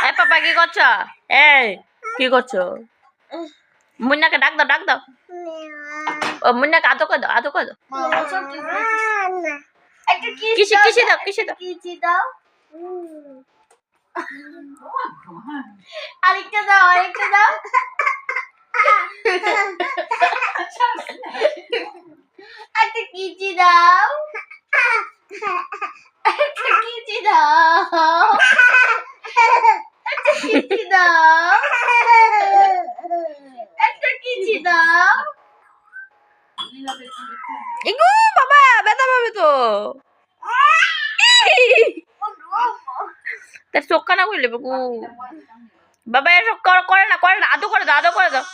এ পাপা কি করছো? এই কি করছো? মুন্নাকে ডাক দাও, ডাক দাও। ও মুন্নাকে আদর করে দাও, আদর করে দাও। কিসি কিসি দাও, কিসি দাও, কিসি দাও। আরেকটা দাও, আরেকটা দাও। একটা কিচি দাও, একটা কিচি দাও, একটা কিচি দাও, একটা কিচি দাও। ইগু বাবা ব্যথা পাবে তো। তার চোখ কানা করলে বাবু। বাবা এসব করে না, করে না, আদর করে দাও, আদর করে দাও।